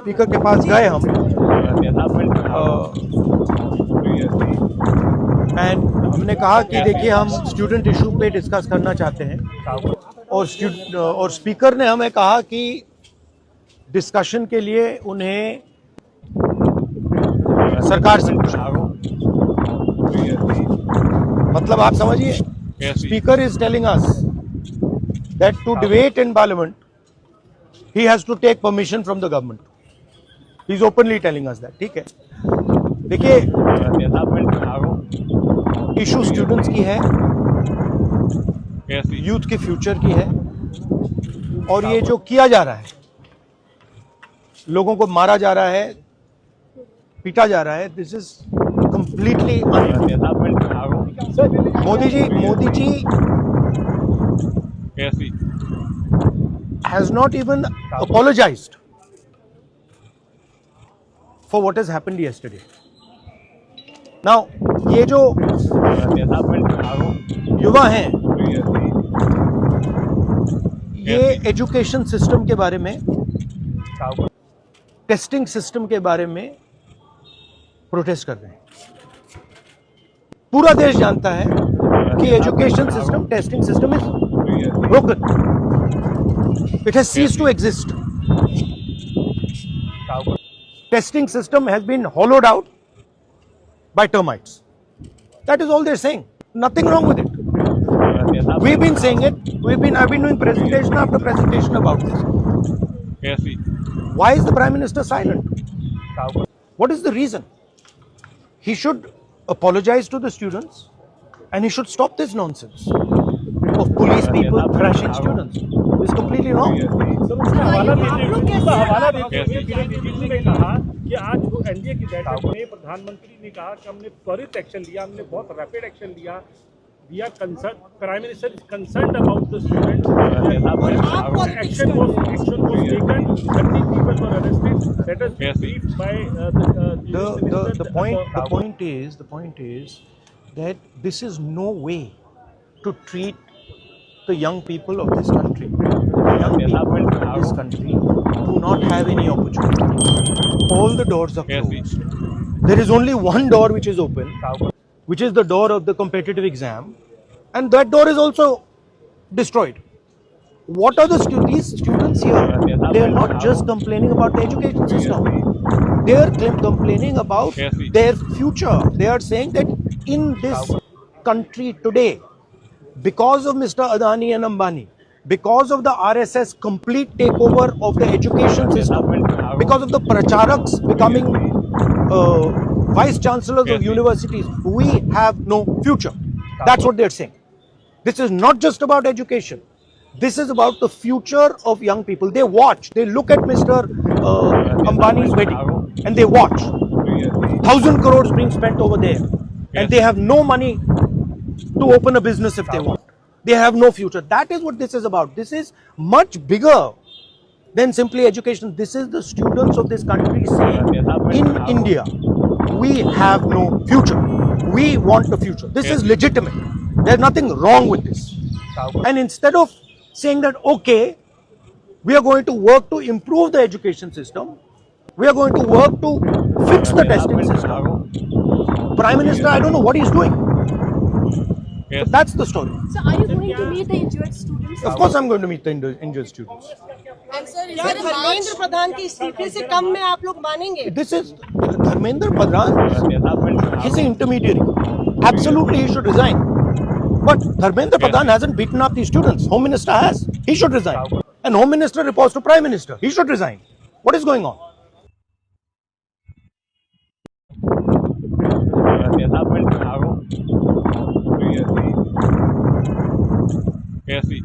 Speaker के पास गए हम एंड हमने कहा कि देखिए हम स्टूडेंट इशू पे डिस्कस करना चाहते हैं और स्पीकर ने हमें कहा कि डिस्कशन के लिए उन्हें सरकार से पूछना। मतलब आप समझिए, speaker is telling us that to debate in parliament he has to take permission from the government. He is openly telling us that. ठीक है, देखिए इशू स्टूडेंट्स की है, यूथ के फ्यूचर की है, और ये जो किया जा रहा है, लोगों को मारा जा रहा है, पीटा जा रहा है, this is completely Modi ji has not even apologized for what has happened yesterday. Now, ये जो युवा हैं, ये एजुकेशन सिस्टम के बारे में, टेस्टिंग सिस्टम के बारे में प्रोटेस्ट कर रहे हैं। पूरा देश जानता है कि education system, testing system is broken. It has ceased to exist. Testing system has been hollowed out by termites. That is all they're saying. Nothing wrong with it. We've been saying it. I've been doing presentation after presentation about this. Why is the Prime Minister silent? What is the reason? He should apologize to the students and he should stop this nonsense of police people thrashing students. It's completely wrong. हवाला देते हुए ने कहा कि आज वो NDA की बैठक में प्रधानमंत्री ने कहा कि हमने त्वरित एक्शन लिया, हमने बहुत रैपिड एक्शन लिया। We are concerned. Prime Minister is concerned about the students. Action was taken. 30 people were arrested. That is briefed by the point is that this is no way to treat the young people of this country. The young people of this country do not have any opportunity. All the doors are closed. There is only one door which is open, which is the door of the competitive exam, and that door is also destroyed. What are these students here? They are not just complaining about the education system. They are complaining about their future. They are saying that in this country today, because of Mr. Adani and Ambani, because of the RSS complete takeover of the education system, because of the pracharaks becoming vice chancellors of universities, we have no future. That's what they're saying. This is not just about education. This is about the future of young people. They watch, they look at Mr. Ambani's wedding and they watch. 1,000 crores being spent over there, and they have no money to open a business if they want. They have no future. That is what this is about. This is much bigger than simply education. This is the students of this country saying, in India, we have no future. We want a future. This is legitimate. There's nothing wrong with this. And instead of saying that, okay, we are going to work to improve the education system, we are going to work to fix the testing system, Prime Minister, I don't know what he's doing. So that's the story. So are you going to meet the injured students? Of course I'm going to meet the injured students. And sir, is क्या there a march? Dharmendra Pradhan के इस्तीफे से कम में आप लोग मानेंगे? This is Dharmendra Pradhan. He's an intermediary. Absolutely, he should resign. But Dharmendra Pradhan hasn't beaten up these students. Home Minister has. He should resign. And Home Minister reports to Prime Minister. He should resign. What is going on? कैसी